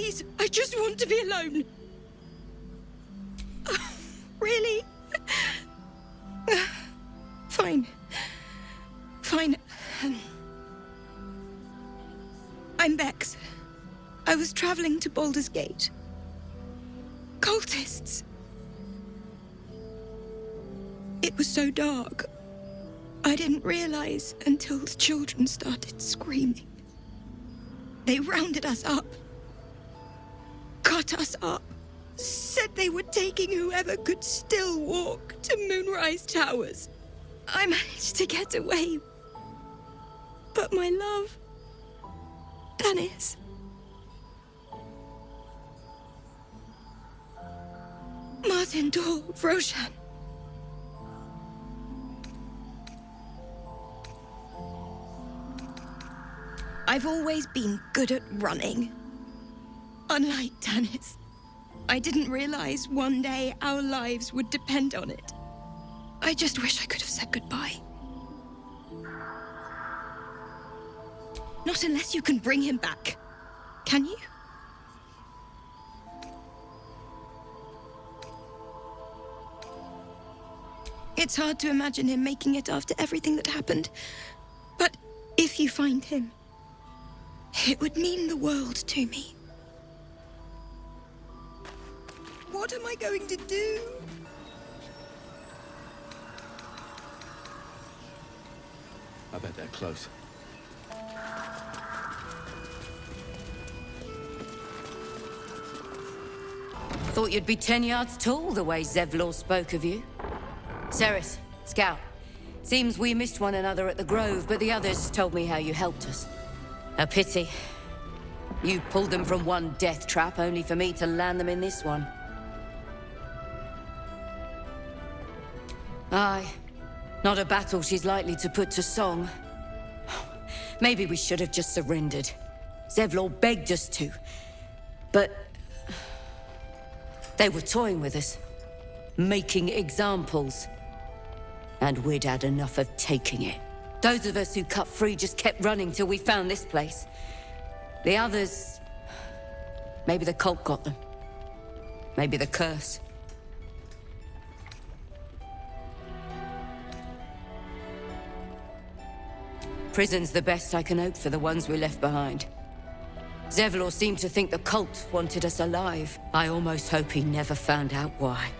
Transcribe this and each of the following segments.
Please, I just want to be alone. Really? Fine. Fine. I'm Bex. I was traveling to Baldur's Gate. Cultists. It was so dark. I didn't realize until the children started screaming. They rounded us up. Cut us up. Said they were taking whoever could still walk to Moonrise Towers. I managed to get away. But my love, Dennis. Martin Dor, Roshan. I've always been good at running. Unlike Dennis, I didn't realize one day our lives would depend on it. I just wish I could have said goodbye. Not unless you can bring him back. Can you? It's hard to imagine him making it after everything that happened. But if you find him, it would mean the world to me. What am I going to do? I bet they're close. Thought you'd be 10 yards tall the way Zevlor spoke of you. Ceres, Scout. Seems we missed one another at the Grove, but the others told me how you helped us. A pity. You pulled them from one death trap, only for me to land them in this one. Aye. Not a battle she's likely to put to song. Maybe we should have just surrendered. Zevlor begged us to. But they were toying with us. Making examples. And we'd had enough of taking it. Those of us who cut free just kept running till we found this place. The others... Maybe the cult got them. Maybe the curse. Prison's the best I can hope for the ones we left behind. Zevlor seemed to think the cult wanted us alive. I almost hope he never found out why.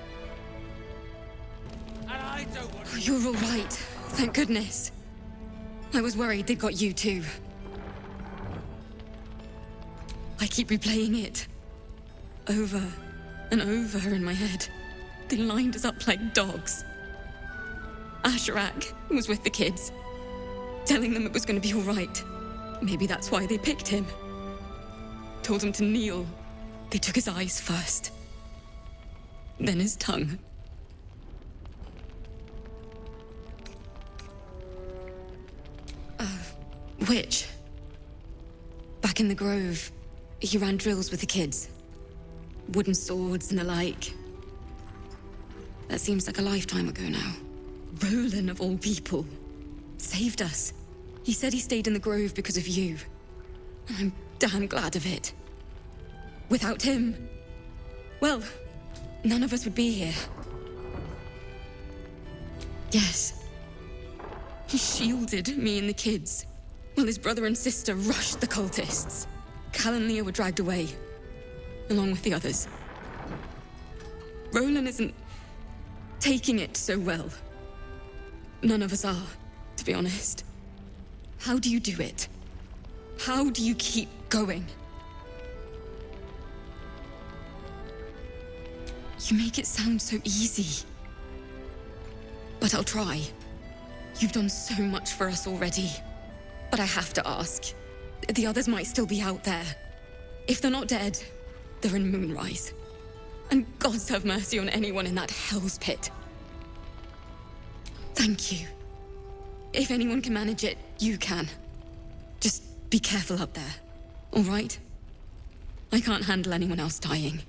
Oh, you're all right. Thank goodness. I was worried they'd got you too. I keep replaying it. Over and over in my head. They lined us up like dogs. Asherak was with the kids, telling them it was going to be all right. Maybe that's why they picked him. Told him to kneel. They took his eyes first. Then his tongue. Witch. Back in the Grove, he ran drills with the kids. Wooden swords and the like. That seems like a lifetime ago now. Roland, of all people, saved us. He said he stayed in the Grove because of you. And I'm damn glad of it. Without him, well, none of us would be here. Yes. He shielded me and the kids, while his brother and sister rushed the cultists. Cal and Leah were dragged away, along with the others. Roland isn't taking it so well. None of us are, to be honest. How do you do it? How do you keep going? You make it sound so easy. But I'll try. You've done so much for us already. But I have to ask. The others might still be out there. If they're not dead, they're in Moonrise. And gods have mercy on anyone in that hell's pit. Thank you. If anyone can manage it, you can. Just be careful up there, all right? I can't handle anyone else dying.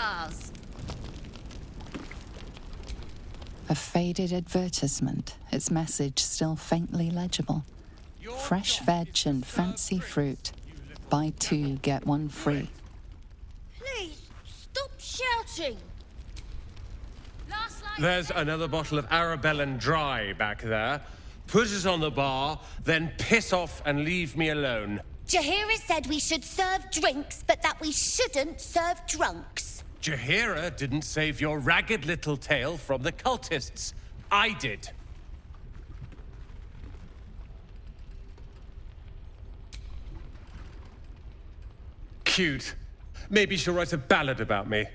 doodahs! A faded advertisement, its message still faintly legible. Fresh veg and fancy fruit. Buy 2, get 1 free. Please, stop shouting! There's another bottle of Arabellan Dry back there. Put it on the bar, then piss off and leave me alone. Jaheira said we should serve drinks, but that we shouldn't serve drunks. Jaheira didn't save your ragged little tail from the cultists. I did. Cute. Maybe she'll write a ballad about me.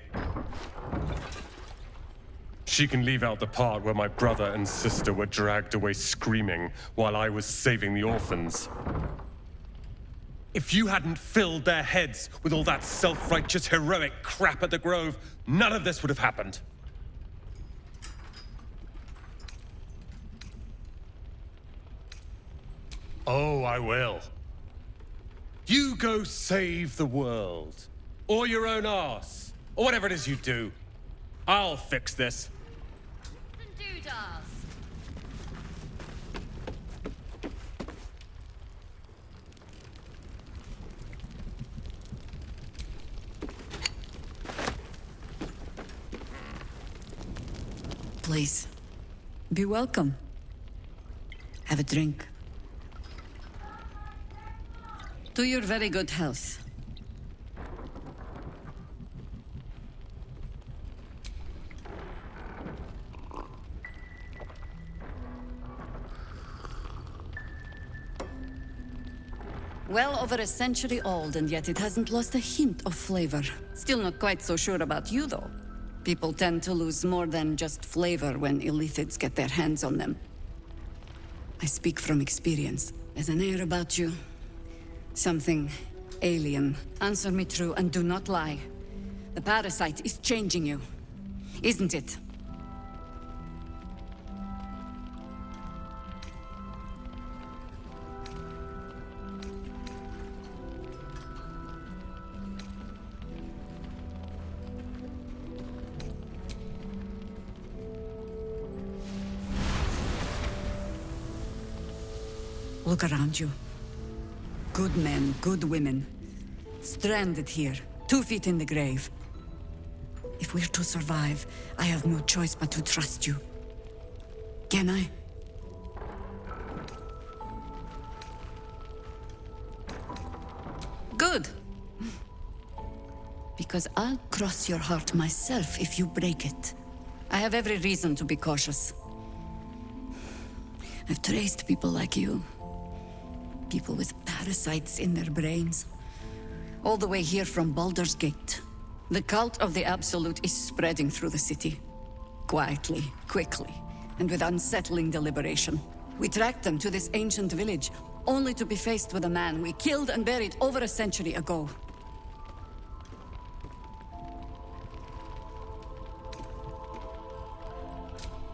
She can leave out the part where my brother and sister were dragged away screaming while I was saving the orphans. If you hadn't filled their heads with all that self-righteous, heroic crap at the Grove, none of this would have happened. Oh, I will. You go save the world. Or your own arse. Or whatever it is you do. I'll fix this. Please, be welcome. Have a drink. To your very good health. Well over a century old, and yet it hasn't lost a hint of flavor. Still not quite so sure about you, though. People tend to lose more than just flavor when illithids get their hands on them. I speak from experience. There's an air about you. Something alien. Answer me true and do not lie. The parasite is changing you, isn't it? Look around you. Good men, good women. Stranded here, 2 feet in the grave. If we're to survive, I have no choice but to trust you. Can I? Good. Because I'll cross your heart myself if you break it. I have every reason to be cautious. I've traced people like you. People with parasites in their brains. All the way here from Baldur's Gate. The cult of the Absolute is spreading through the city. Quietly, quickly, and with unsettling deliberation. We tracked them to this ancient village, only to be faced with a man we killed and buried over a century ago.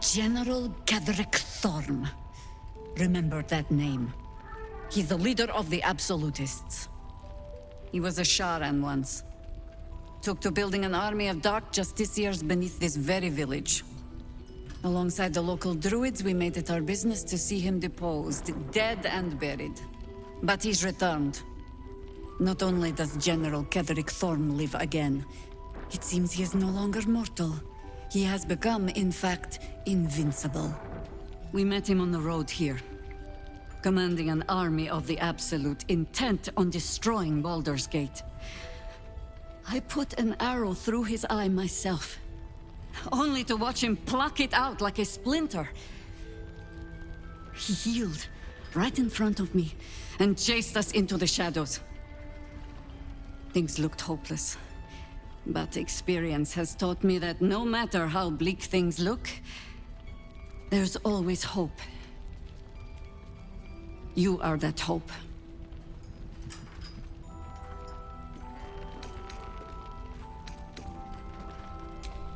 General Gadrick Thorm. Remember that name. He's the leader of the Absolutists. He was a Sharan once. Took to building an army of dark justiciars beneath this very village. Alongside the local druids, we made it our business to see him deposed, dead and buried. But he's returned. Not only does General Gadrick Thorm live again, it seems he is no longer mortal. He has become, in fact, invincible. We met him on the road here. Commanding an army of the Absolute, intent on destroying Baldur's Gate. I put an arrow through his eye myself, only to watch him pluck it out like a splinter. He healed right in front of me and chased us into the shadows. Things looked hopeless, but experience has taught me that no matter how bleak things look, there's always hope. You are that hope.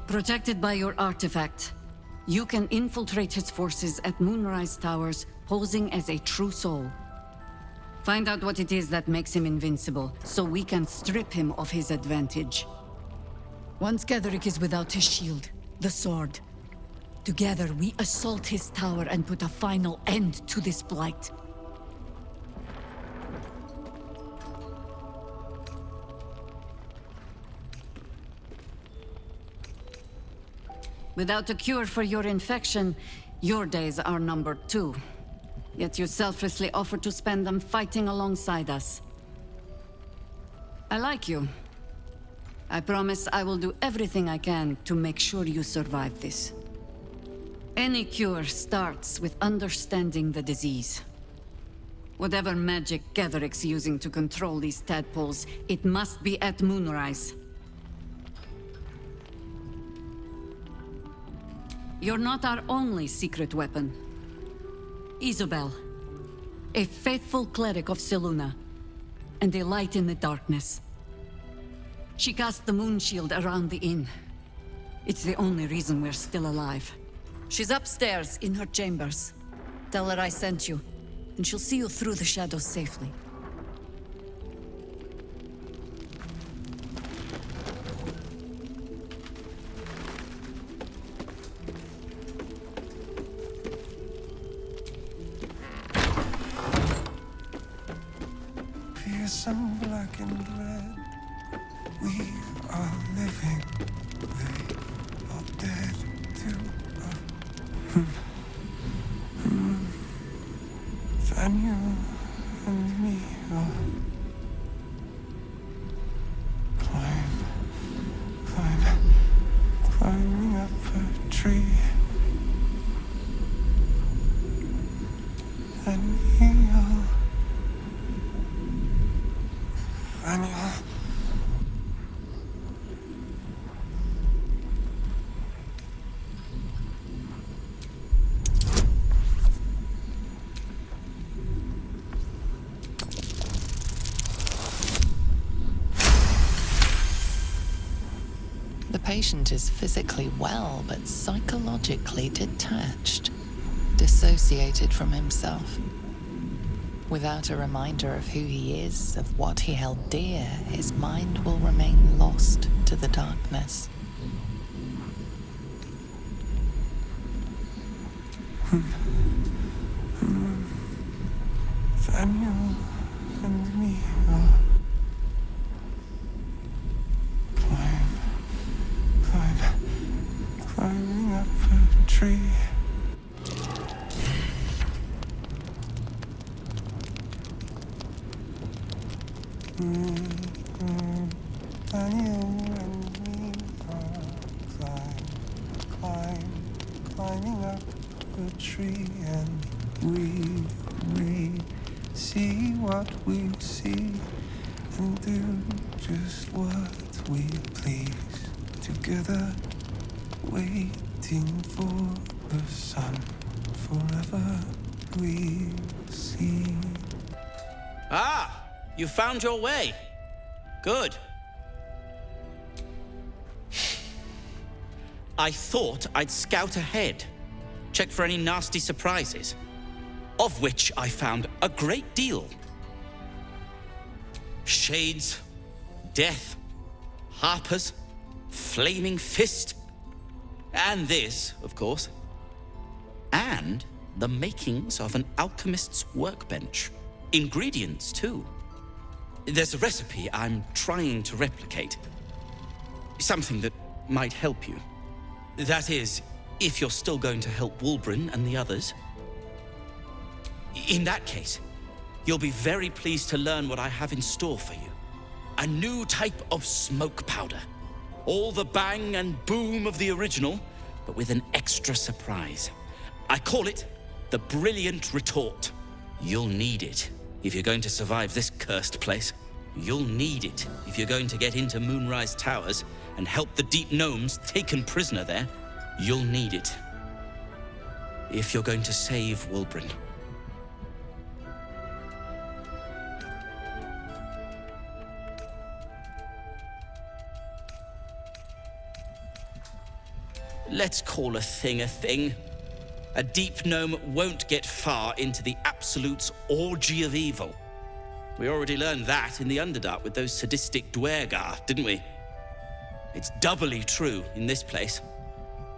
Protected by your artifact, you can infiltrate his forces at Moonrise Towers, posing as a true soul. Find out what it is that makes him invincible, so we can strip him of his advantage. Once Getherick is without his shield, the sword, together we assault his tower and put a final end to this blight. Without a cure for your infection, your days are numbered too. Yet you selflessly offer to spend them fighting alongside us. I like you. I promise I will do everything I can to make sure you survive this. Any cure starts with understanding the disease. Whatever magic Getherick's using to control these tadpoles, it must be at moonrise. You're not our only secret weapon. Isobel, a faithful cleric of Selûne, and a light in the darkness. She cast the moon shield around the inn. It's the only reason we're still alive. She's upstairs in her chambers. Tell her I sent you, and she'll see you through the shadows safely. Fearsome black and red. We are living. They are dead to us. Daniel and me are climbing up a tree. And he'll Daniel. The patient is physically well, but psychologically detached, dissociated from himself. Without a reminder of who he is, of what he held dear, his mind will remain lost to the darkness. Daniel and me are climbing up a tree. Daniel and me are climbing up a tree, and we see what we see and do just what we please. Together, waiting for the sun, forever we see. Ah! You found your way. Good. I thought I'd scout ahead, check for any nasty surprises, of which I found a great deal. Shades, death, harpers, flaming fist, and this, of course, and the makings of an alchemist's workbench. Ingredients, too. There's a recipe I'm trying to replicate. Something that might help you. That is, if you're still going to help Wulbren and the others. In that case, you'll be very pleased to learn what I have in store for you. A new type of smoke powder. All the bang and boom of the original, but with an extra surprise. I call it the Brilliant Retort. You'll need it if you're going to survive this cursed place. You'll need it if you're going to get into Moonrise Towers and help the Deep Gnomes taken prisoner there. You'll need it if you're going to save Wulbren. Let's call a thing a thing. A deep gnome won't get far into the Absolute's orgy of evil. We already learned that in the Underdark with those sadistic Dwergar, didn't we? It's doubly true in this place.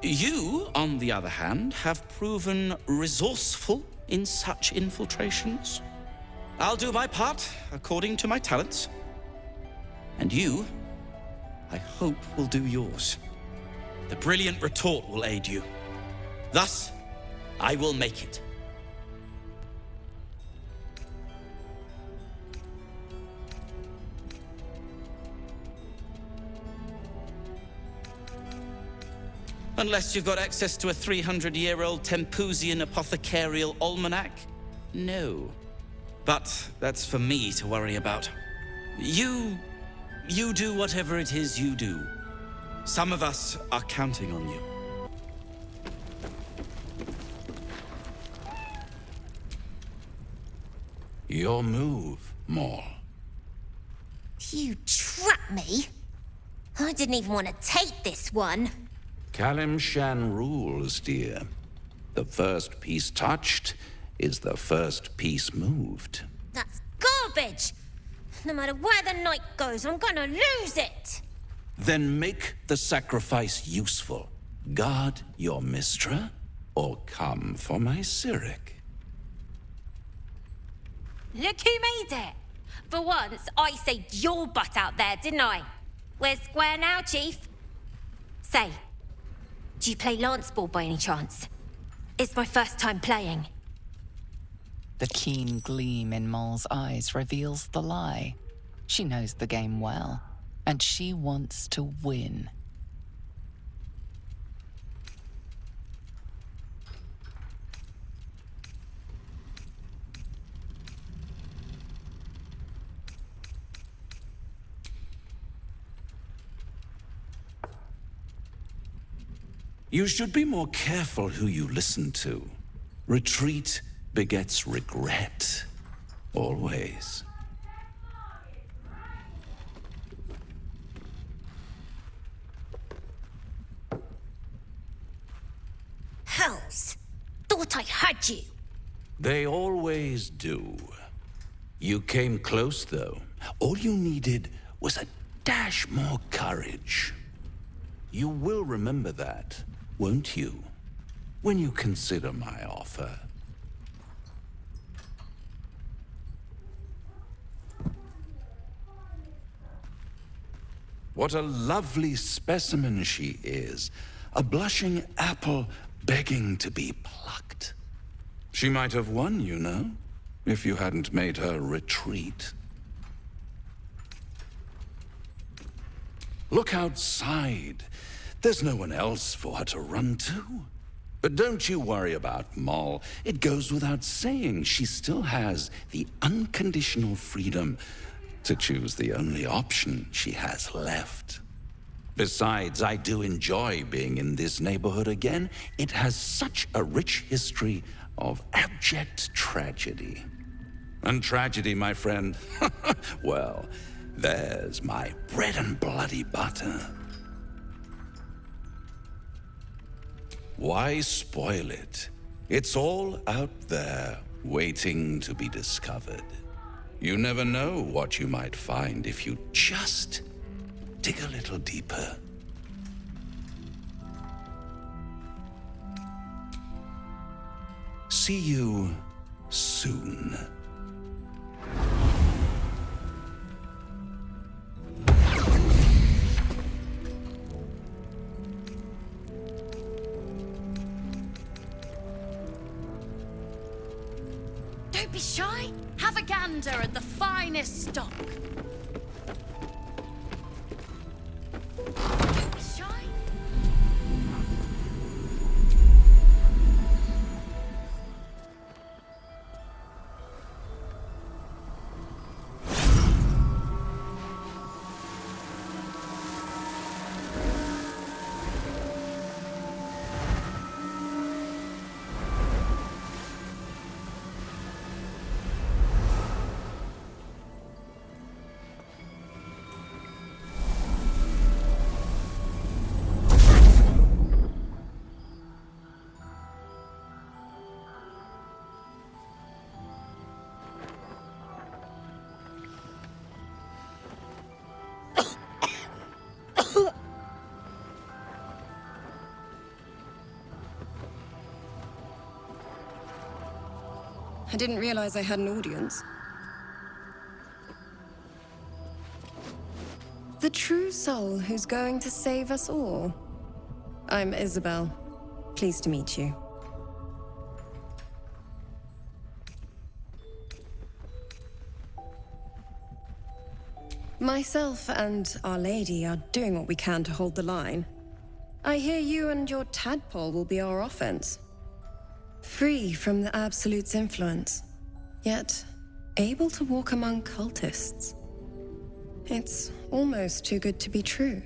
You, on the other hand, have proven resourceful in such infiltrations. I'll do my part according to my talents. And you, I hope, will do yours. The brilliant retort will aid you. Thus, I will make it. Unless you've got access to a 300-year-old Tempusian apothecarial almanac? No. But that's for me to worry about. You do whatever it is you do. Some of us are counting on you. Your move, Maul. You trapped me? I didn't even want to take this one. Kalimshan rules, dear. The first piece touched is the first piece moved. That's garbage! No matter where the night goes, I'm gonna lose it! Then make the sacrifice useful. Guard your Mistra, or come for my Cyric. Look who made it! For once, I saved your butt out there, didn't I? We're square now, Chief. Say, do you play lance ball by any chance? It's my first time playing. The keen gleam in Maul's eyes reveals the lie. She knows the game well, and she wants to win. You should be more careful who you listen to. Retreat begets regret. Always. Hells! Thought I had you! They always do. You came close, though. All you needed was a dash more courage. You will remember that, won't you? When you consider my offer. What a lovely specimen she is. A blushing apple begging to be plucked. She might have won, you know, if you hadn't made her retreat. Look outside. There's no one else for her to run to. But don't you worry about Moll. It goes without saying she still has the unconditional freedom to choose the only option she has left. Besides, I do enjoy being in this neighborhood again. It has such a rich history of abject tragedy. And tragedy, my friend, well, there's my bread and bloody butter. Why spoil it? It's all out there, waiting to be discovered. You never know what you might find if you just dig a little deeper. See you soon. Don't be shy. Have a gander at the finest stock. Don't be shy. I didn't realize I had an audience. The true soul who's going to save us all. I'm Isobel. Pleased to meet you. Myself and Our Lady are doing what we can to hold the line. I hear you and your tadpole will be our offense. Free from the Absolute's influence, yet able to walk among cultists. It's almost too good to be true.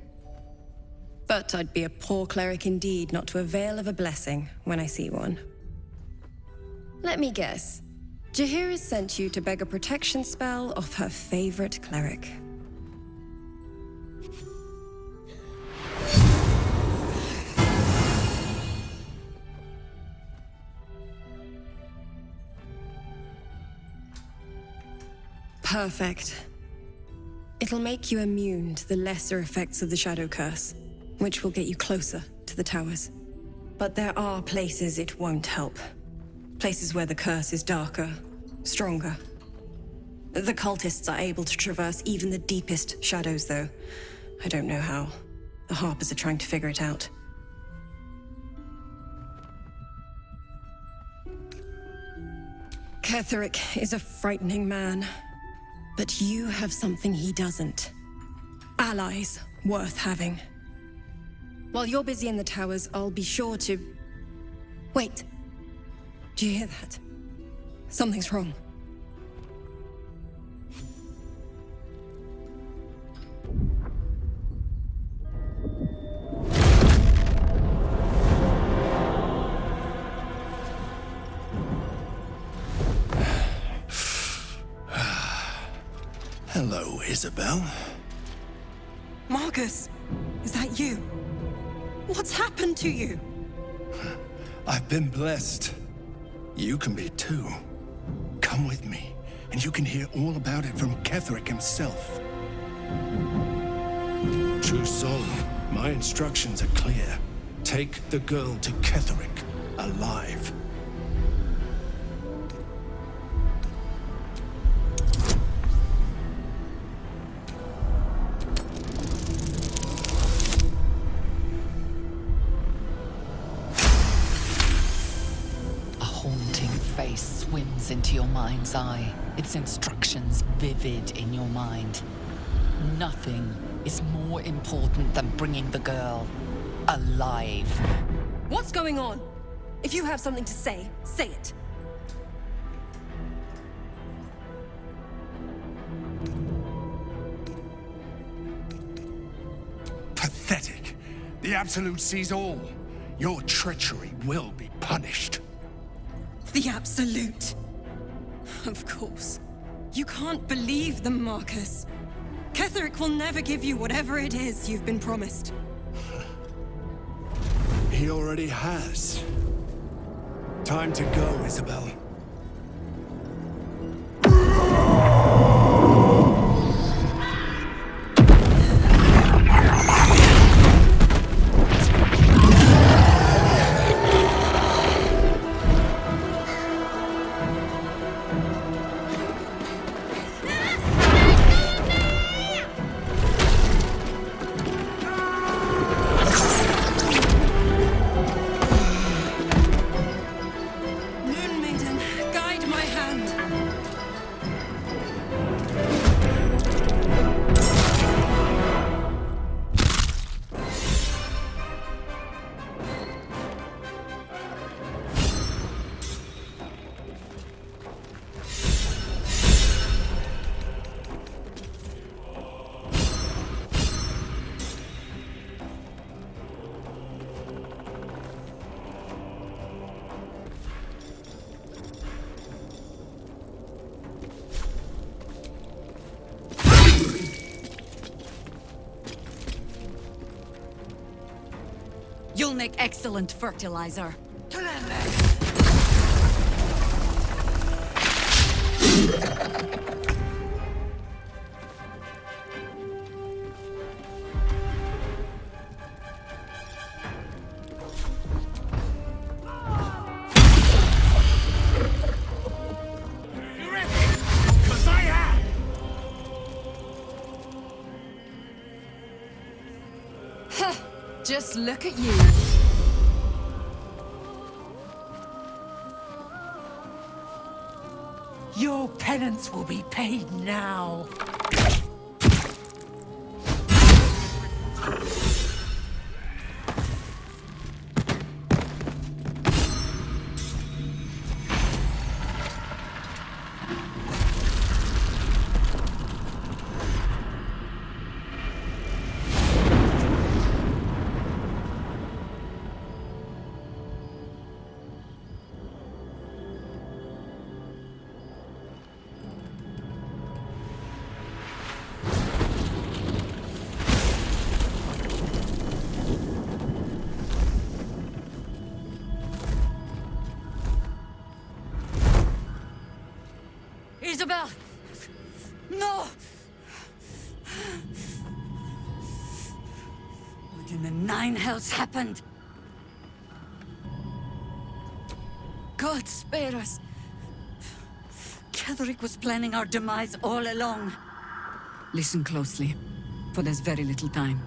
But I'd be a poor cleric indeed not to avail of a blessing when I see one. Let me guess. Jaheira's sent you to beg a protection spell off her favorite cleric. Perfect. It'll make you immune to the lesser effects of the Shadow Curse, which will get you closer to the towers. But there are places it won't help. Places where the curse is darker, stronger. The cultists are able to traverse even the deepest shadows, though. I don't know how. The Harpers are trying to figure it out. Ketherick is a frightening man. But you have something he doesn't. Allies worth having. While you're busy in the towers, I'll be sure to... Wait. Do you hear that? Something's wrong. Hello, Isobel. Marcus, is that you? What's happened to you? I've been blessed. You can be too. Come with me, and you can hear all about it from Ketherick himself. True soul, my instructions are clear. Take the girl to Ketherick, alive. Swims into your mind's eye, its instructions vivid in your mind. Nothing is more important than bringing the girl alive. What's going on? If you have something to say, say it. Pathetic. The Absolute sees all. Your treachery will be punished. The Absolute. Of course. You can't believe them, Marcus. Ketherick will never give you whatever it is you've been promised. He already has. Time to go, Isobel. You'll make excellent fertilizer. Just look at you. Your penance will be paid now. Isobel! No! What in the nine hells happened? God spare us! Ketherick was planning our demise all along. Listen closely, for there's very little time.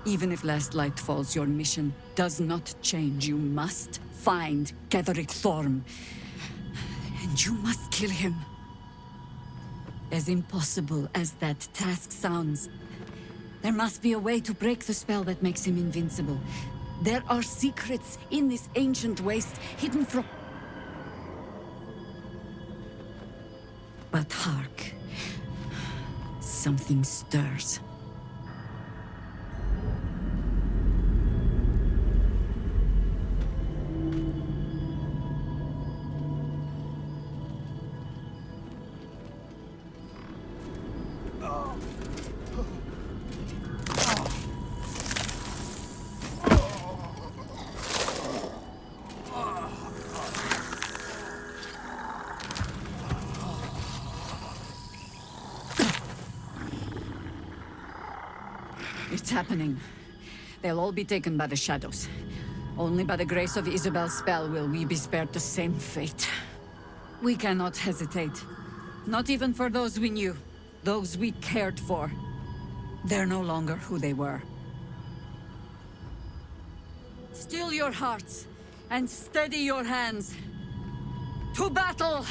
Even if last light falls, your mission does not change. You must find Ketherick Thorm. And you must kill him. As impossible as that task sounds, there must be a way to break the spell that makes him invincible. There are secrets in this ancient waste hidden from... But hark. Something stirs. It's happening. They'll all be taken by the shadows. Only by the grace of Isobel's spell will we be spared the same fate. We cannot hesitate. Not even for those we knew. Those we cared for. They're no longer who they were. Still your hearts, and steady your hands. To battle!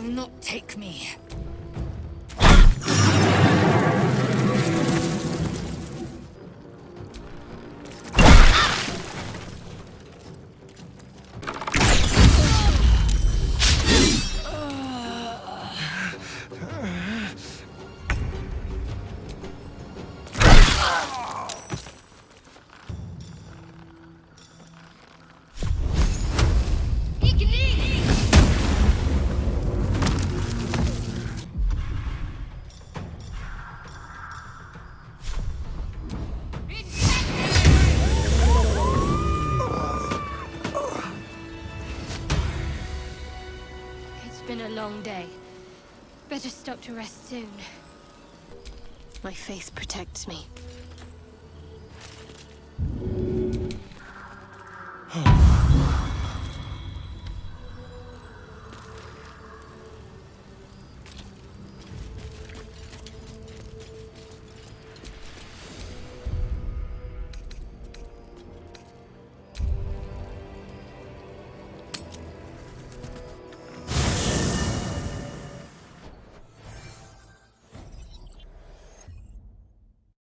will not take me. Been a long day. Better stop to rest soon. My faith protects me.